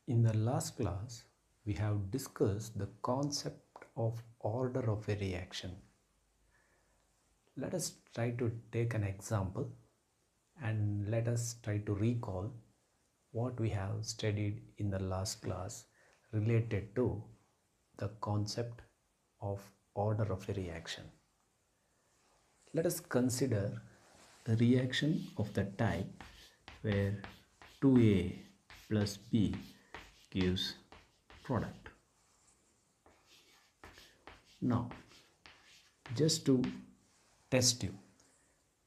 In the last class, we have discussed the concept of order of a reaction. Let us try to take an example and let us try to recall what we have studied in the last class related to the concept of order of a reaction. Let us consider a reaction of the type where 2A plus B gives product. Now, just to test you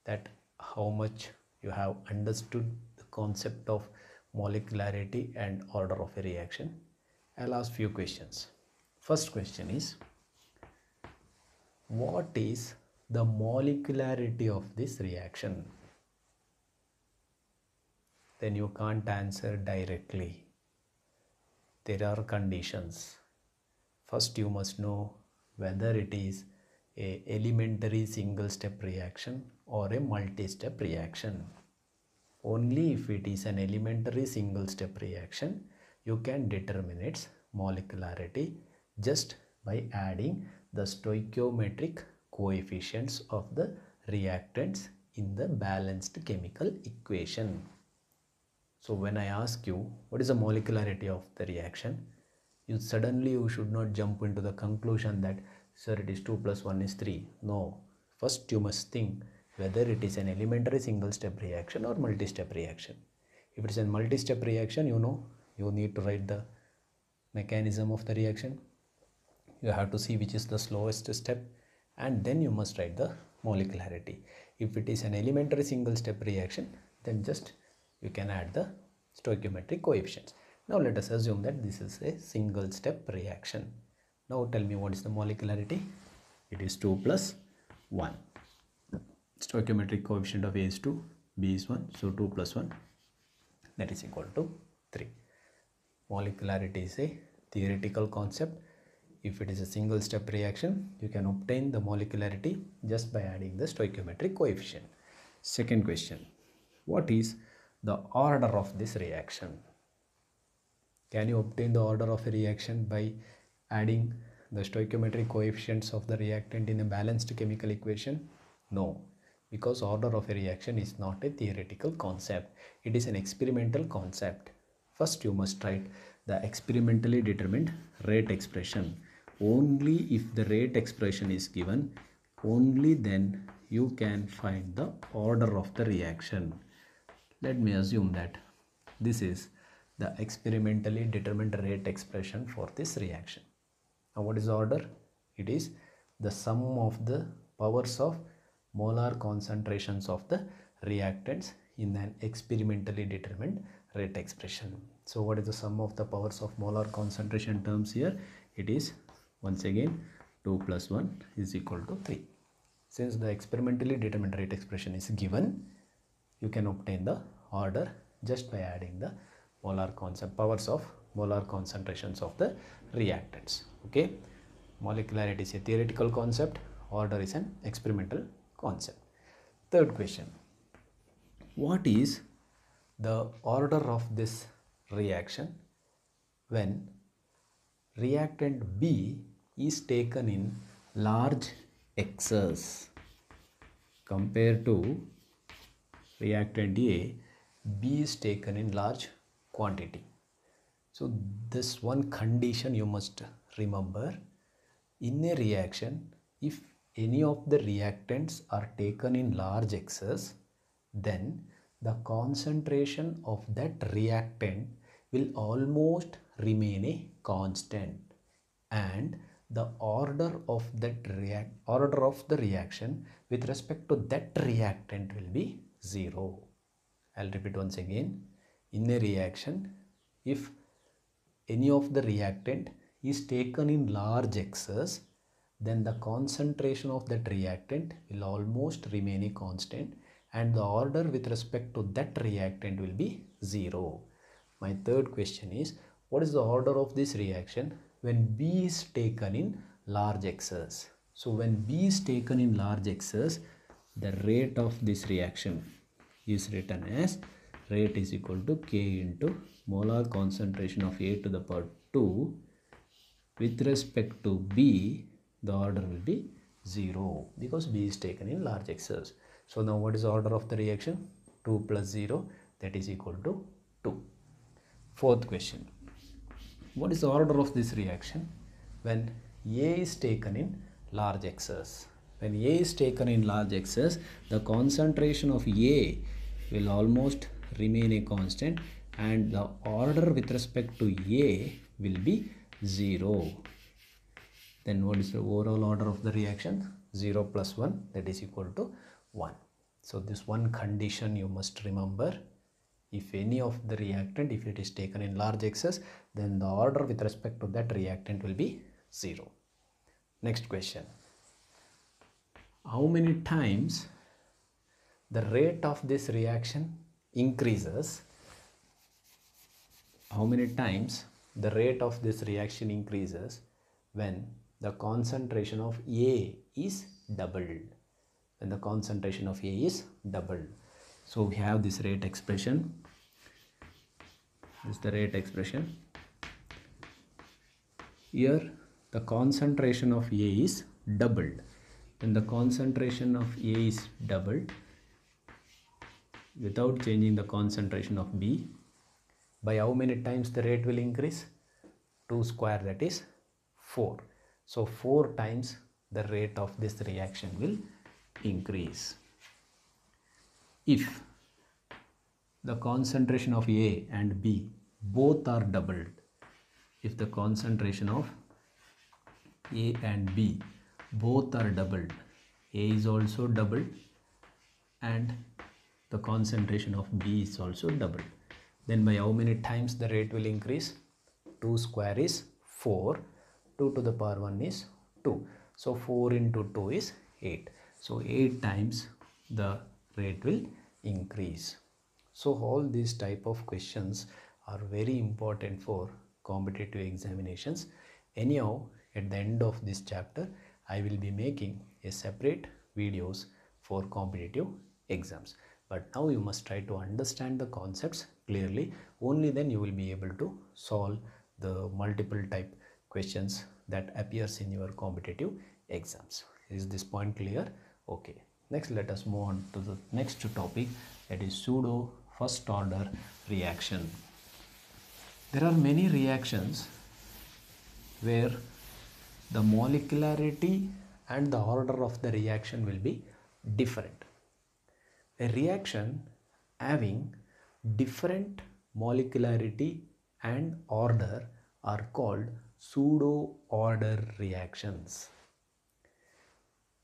that how much you have understood the concept of molecularity and order of a reaction, I'll ask few questions. First question is, what is the molecularity of this reaction? Then you can't answer directly. There are conditions. First, you must know whether it is a elementary single step reaction or a multi-step reaction. Only if it is an elementary single step reaction, you can determine its molecularity just by adding the stoichiometric coefficients of the reactants in the balanced chemical equation. So when I ask you what is the molecularity of the reaction, you should not jump into the conclusion that sir it is 2 plus 1 is 3. No, first you must think whether it is an elementary single step reaction or multi-step reaction. If it is a multi-step reaction, you need to write the mechanism of the reaction. You have to see which is the slowest step and then you must write the molecularity. If it is an elementary single step reaction, then just you can add the stoichiometric coefficients. Now let us assume that this is a single step reaction. Now tell me what is the molecularity? It is 2 plus 1. Stoichiometric coefficient of A is 2, B is 1, so 2 plus 1, that is equal to 3. Molecularity is a theoretical concept. If it is a single step reaction, you can obtain the molecularity just by adding the stoichiometric coefficient. Second question, what is the order of this reaction? Can you obtain the order of a reaction by adding the stoichiometric coefficients of the reactant in a balanced chemical equation? No, because order of a reaction is not a theoretical concept. It is an experimental concept. First, you must write the experimentally determined rate expression. Only if the rate expression is given, only then you can find the order of the reaction. Let me assume that this is the experimentally determined rate expression for this reaction. Now what is the order? It is the sum of the powers of molar concentrations of the reactants in an experimentally determined rate expression. So what is the sum of the powers of molar concentration terms here? It is once again 2 plus 1 is equal to 3. Since the experimentally determined rate expression is given, you can obtain the order just by adding the powers of molar concentrations of the reactants. Okay, molecularity is a theoretical concept, order is an experimental concept. Third question, what is the order of this reaction when reactant B is taken in large excess compared to reactant A, B is taken in large quantity? So this one condition you must remember. In a reaction, if any of the reactants are taken in large excess, then the concentration of that reactant will almost remain a constant and the order of the reaction with respect to that reactant will be 0. I'll repeat once again. In a reaction, if any of the reactant is taken in large excess, then the concentration of that reactant will almost remain a constant and the order with respect to that reactant will be 0. My third question is, what is the order of this reaction when B is taken in large excess? So when B is taken in large excess, the rate of this reaction is written as rate is equal to K into molar concentration of A to the power 2. With respect to B, the order will be 0 because B is taken in large excess. So now what is the order of the reaction? 2 plus 0, that is equal to 2. Fourth question. What is the order of this reaction when A is taken in large excess? When A is taken in large excess, the concentration of A will almost remain a constant and the order with respect to A will be 0. Then what is the overall order of the reaction? 0 plus 1, that is equal to 1. So this one condition you must remember. If any of the reactant, if it is taken in large excess, then the order with respect to that reactant will be 0. Next question. How many times the rate of this reaction increases? How many times the rate of this reaction increases when the concentration of A is doubled? When the concentration of A is doubled. So we have this rate expression. This is the rate expression. Here the concentration of A is doubled. When the concentration of A is doubled, without changing the concentration of B, by how many times the rate will increase? 2 square, that is 4. So 4 times the rate of this reaction will increase. If the concentration of A and B both are doubled, if the concentration of A and B both are doubled, A is also doubled and the concentration of B is also doubled, then by how many times the rate will increase? 2 square is 4, 2 to the power 1 is 2. So 4 into 2 is 8. So 8 times the rate will increase. So all these type of questions are very important for competitive examinations. Anyhow, at the end of this chapter, I will be making a separate videos for competitive exams. But now you must try to understand the concepts clearly. Only then you will be able to solve the multiple type questions that appears in your competitive exams. Is this point clear? Okay. Next, let us move on to the next topic, that is pseudo first order reaction. There are many reactions where the molecularity and the order of the reaction will be different. A reaction having different molecularity and order are called pseudo order reactions.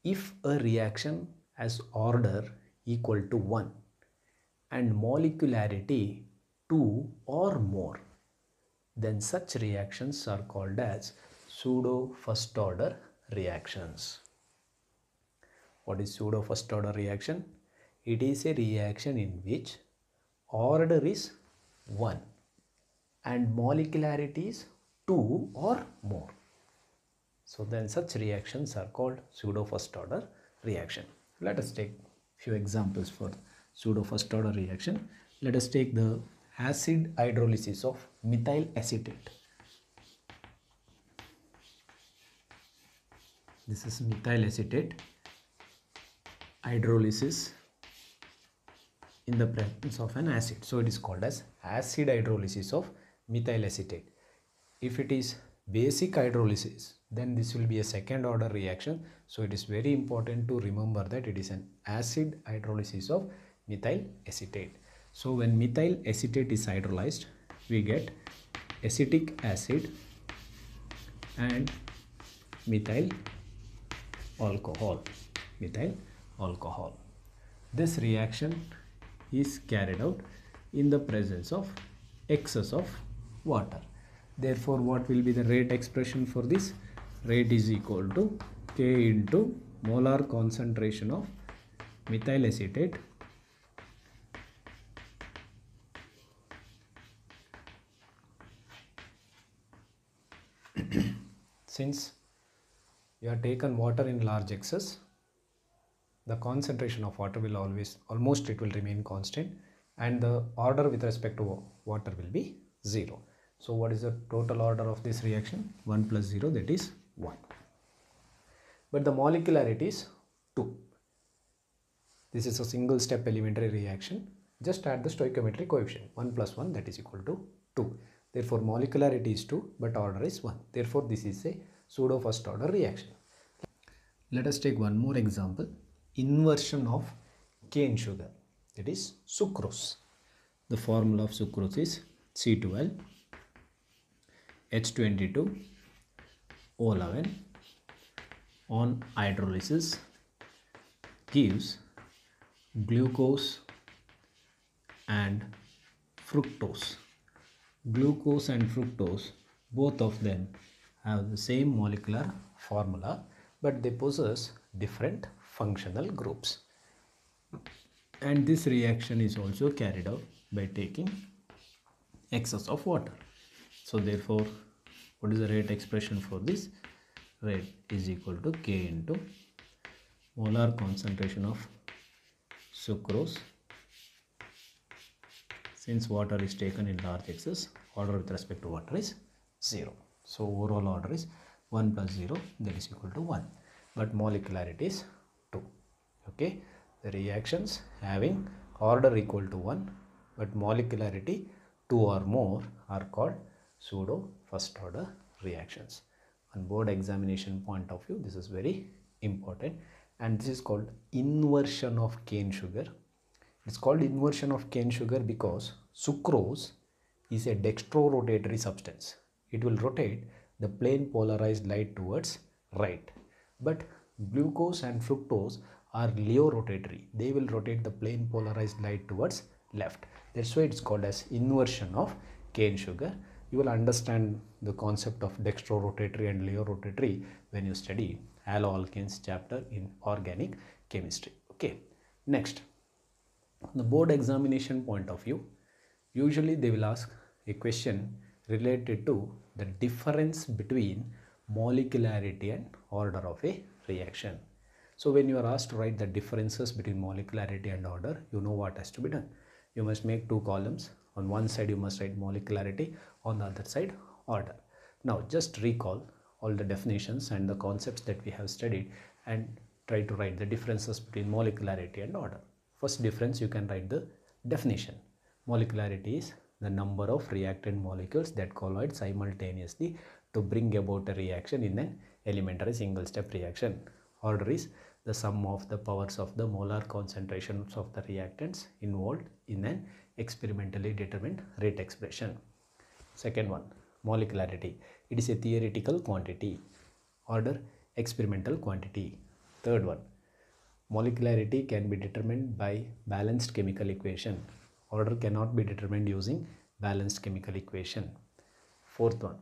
If a reaction has order equal to 1 and molecularity 2 or more, then such reactions are called as pseudo first order reactions. What is pseudo first order reaction? It is a reaction in which order is 1 and molecularity is 2 or more. So then such reactions are called pseudo first order reaction. Let us take few examples for pseudo first order reaction. Let us take the acid hydrolysis of methyl acetate. This is methyl acetate hydrolysis in the presence of an acid. So it is called as acid hydrolysis of methyl acetate. If it is basic hydrolysis, then this will be a second order reaction. So it is very important to remember that it is an acid hydrolysis of methyl acetate. So when methyl acetate is hydrolyzed, we get acetic acid and methyl alcohol. This reaction is carried out in the presence of excess of water. Therefore, what will be the rate expression for this? Rate is equal to K into molar concentration of methyl acetate since you have taken water in large excess, the concentration of water will almost it will remain constant. and the order with respect to water will be 0. So what is the total order of this reaction? 1 plus 0, that is 1. But the molecularity is 2. This is a single step elementary reaction. Just add the stoichiometric coefficient. 1 plus 1, that is equal to 2. Therefore molecularity is 2 but order is 1. Therefore this is a pseudo first order reaction. Let us take one more example. Inversion of cane sugar, that is sucrose. The formula of sucrose is C12 H22 O11 on hydrolysis gives glucose and fructose. Glucose and fructose, both of them have the same molecular formula, but they possess different functional groups. And this reaction is also carried out by taking excess of water. So therefore, what is the rate expression for this? Rate is equal to K into molar concentration of sucrose. Since water is taken in large excess, order with respect to water is 0. So overall order is 1 plus 0, that is equal to 1. But molecularity is 2. Okay. The reactions having order equal to 1 but molecularity 2 or more are called pseudo first order reactions. On board examination point of view, this is very important, and this is called inversion of cane sugar. It's called inversion of cane sugar because sucrose is a dextrorotatory substance. It will rotate the plane polarized light towards right, but glucose and fructose are leo-rotatory. They will rotate the plane polarized light towards left. That's why it's called as inversion of cane sugar. You will understand the concept of dextrorotatory and leo-rotatory when you study haloalkanes chapter in organic chemistry. Okay. Next, on the board examination point of view, usually they will ask a question related to the difference between molecularity and order of a reaction. So when you are asked to write the differences between molecularity and order, you know what has to be done. You must make two columns. On one side you must write molecularity, on the other side order. Now just recall all the definitions and the concepts that we have studied and try to write the differences between molecularity and order. First difference, you can write the definition. Molecularity is the number of reactant molecules that colloid simultaneously to bring about a reaction in an elementary single step reaction. Order is the sum of the powers of the molar concentrations of the reactants involved in an experimentally determined rate expression. Second one, molecularity. It is a theoretical quantity. Order, experimental quantity. Third one, molecularity can be determined by balanced chemical equation. Order cannot be determined using balanced chemical equation. Fourth one,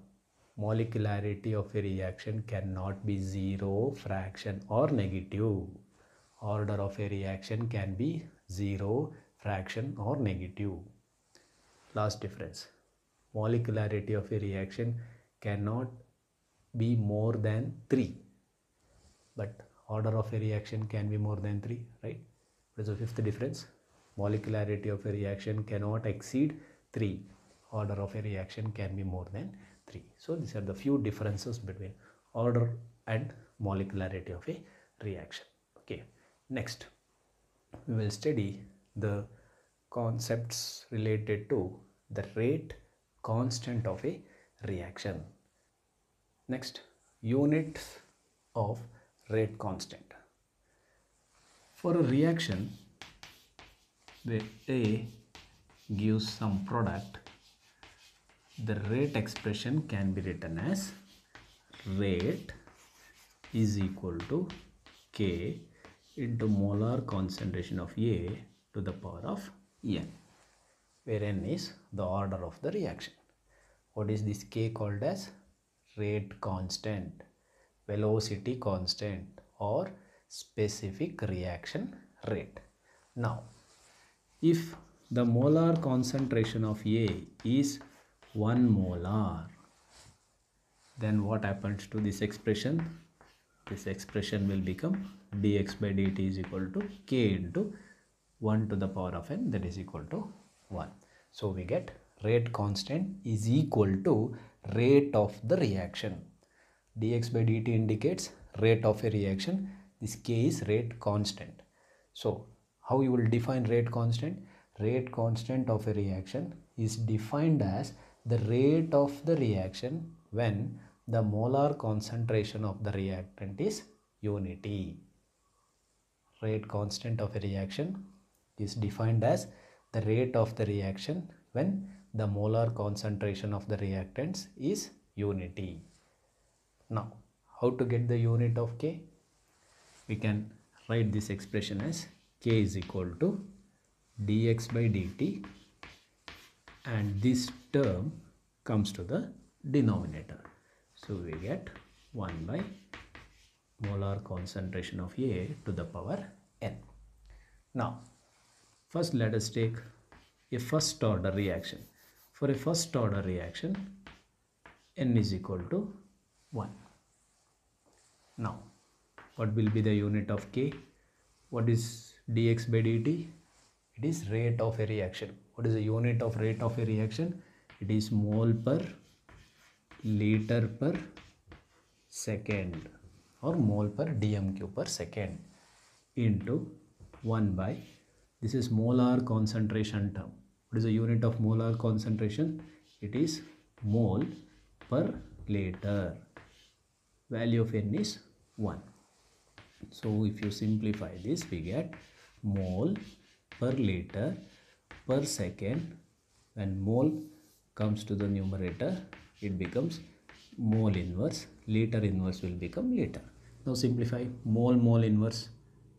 molecularity of a reaction cannot be 0, fraction or negative. Order of a reaction can be 0, fraction or negative. Last difference, molecularity of a reaction cannot be more than 3, but order of a reaction can be more than 3, right? What is the fifth difference? Molecularity of a reaction cannot exceed 3. Order of a reaction can be more than 3. So these are the few differences between order and molecularity of a reaction. Okay. Next, we will study the concepts related to the rate constant of a reaction. Next, units of rate constant. For a reaction where A gives some product, the rate expression can be written as rate is equal to K into molar concentration of A to the power of N, where N is the order of the reaction. What is this K called as? Rate constant, velocity constant, or specific reaction rate. Now, if the molar concentration of A is 1 molar, then what happens to this expression? This expression will become dx by dt is equal to K into 1 to the power of n, that is equal to 1. So we get rate constant is equal to rate of the reaction. Dx by dt indicates rate of a reaction. This K is rate constant. So how you will define rate constant? Rate constant of a reaction is defined as the rate of the reaction when the molar concentration of the reactant is unity. Rate constant of a reaction is defined as the rate of the reaction when the molar concentration of the reactants is unity. Now, how to get the unit of K? We can write this expression as K is equal to dx by dt, and this term comes to the denominator. So we get 1 by molar concentration of A to the power n. Now, first let us take a first order reaction. For a first order reaction, n is equal to 1. Now, what will be the unit of K? What is dx by dt? It is rate of a reaction. What is the unit of rate of a reaction? It is mole per liter per second, or mole per dm³ per second, into 1 by, this is molar concentration term. What is the unit of molar concentration? It is mole per liter. Value of n is 1. So if you simplify this, we get mole per liter per second. When mole comes to the numerator, it becomes mole inverse. Liter inverse will become liter. Now simplify. Mole inverse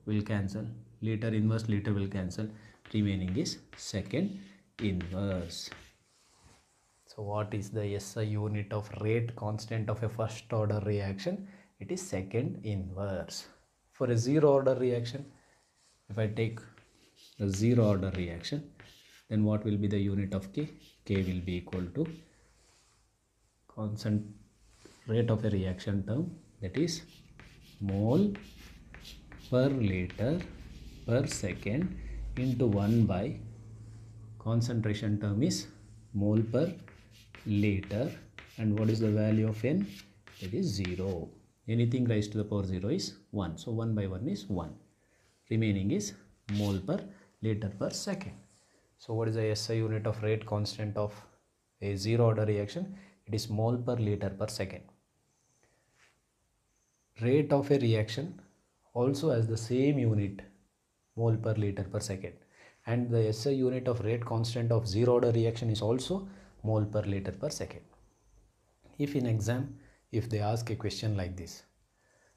will cancel. Liter inverse liter will cancel. Remaining is second inverse. So what is the SI unit of rate constant of a first order reaction? It is second inverse. For a zero order reaction, if I take a zero order reaction, then what will be the unit of K? K will be equal to constant rate of a reaction term, that is mole per liter per second into 1 by concentration term is mole per liter, and what is the value of n? It is 0. Anything raised to the power 0 is 1. So 1 by 1 is 1. Remaining is mole per liter per second. So what is the SI unit of rate constant of a zero order reaction? It is mole per liter per second. Rate of a reaction also has the same unit, mole per liter per second, and the SI unit of rate constant of zero order reaction is also mole per liter per second. If in exam, if they ask a question like this,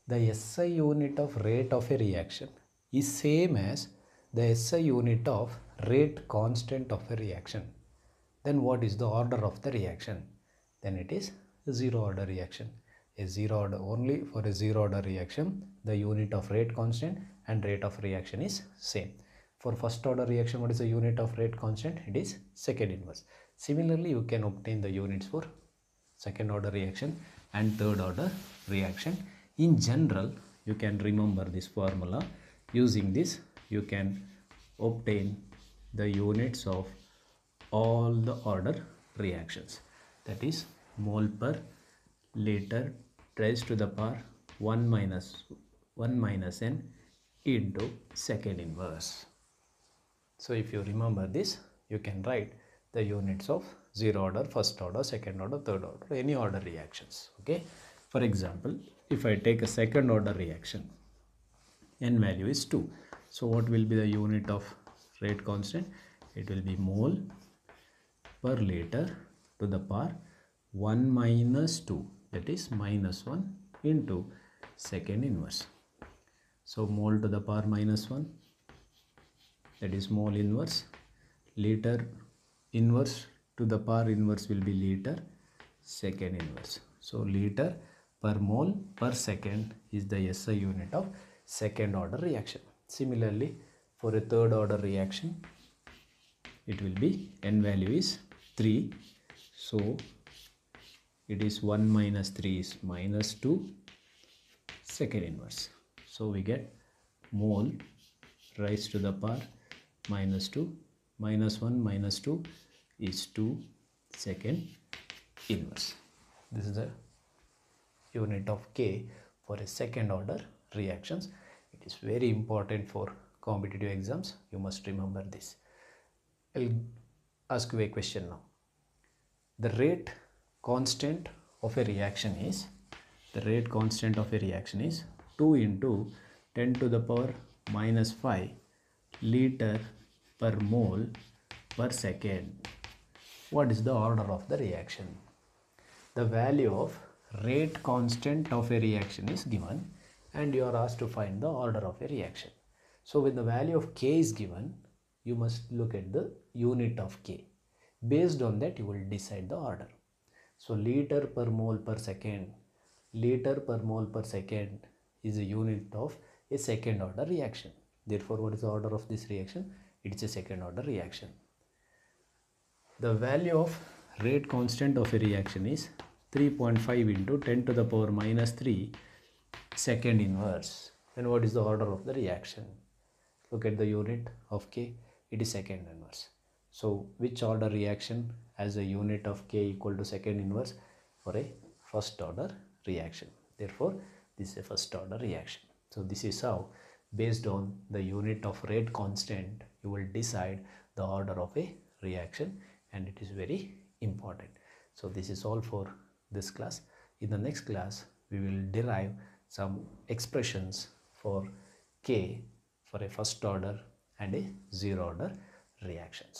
the SI unit of rate of a reaction is same as the SI unit of rate constant of a reaction, then what is the order of the reaction? Then it is a zero order reaction. A zero order, only for a zero order reaction, the unit of rate constant and rate of reaction is same. For first order reaction, what is the unit of rate constant? It is second inverse. Similarly, you can obtain the units for second order reaction and third order reaction. In general, you can remember this formula. Using this, you can obtain the units of all the order reactions, that is mole per liter raised to the power 1 minus n into second inverse. So if you remember this, you can write the units of zero order, first order, second order, third order, any order reactions. Okay. For example, if I take a second order reaction, n value is 2. So what will be the unit of rate constant? It will be mole per liter to the power 1 minus 2, that is minus 1 into second inverse. So mole to the power minus 1, that is mole inverse. Liter inverse to the power inverse will be liter second inverse. So liter per mole per second is the SI unit of second order reaction. Similarly, for a third order reaction, it will be n value is 3. So it is 1 minus 3 is minus 2 second inverse. So we get mole raised to the power minus 2, minus 1 minus 2 is 2 second inverse. This is the unit of K for a second order reactions. It is very important for competitive exams. You must remember this. I'll ask you a question now. The rate constant of a reaction is 2 into 10 to the power minus 5 liter per mole per second. What is the order of the reaction? The value of rate constant of a reaction is given and you are asked to find the order of a reaction. So when the value of K is given, you must look at the unit of K. Based on that, you will decide the order. So liter per mole per second is a unit of a second order reaction. Therefore, what is the order of this reaction? It is a second order reaction. The value of rate constant of a reaction is 3.5 into 10 to the power minus 3 second inverse. And what is the order of the reaction? Look at the unit of K, it is second inverse. So which order reaction has a unit of K equal to second inverse? For a first order reaction. Therefore, this is a first order reaction. So this is how, based on the unit of rate constant, you will decide the order of a reaction, and it is very important. So this is all for this class. In the next class, we will derive some expressions for K for a first order and a zero order reactions.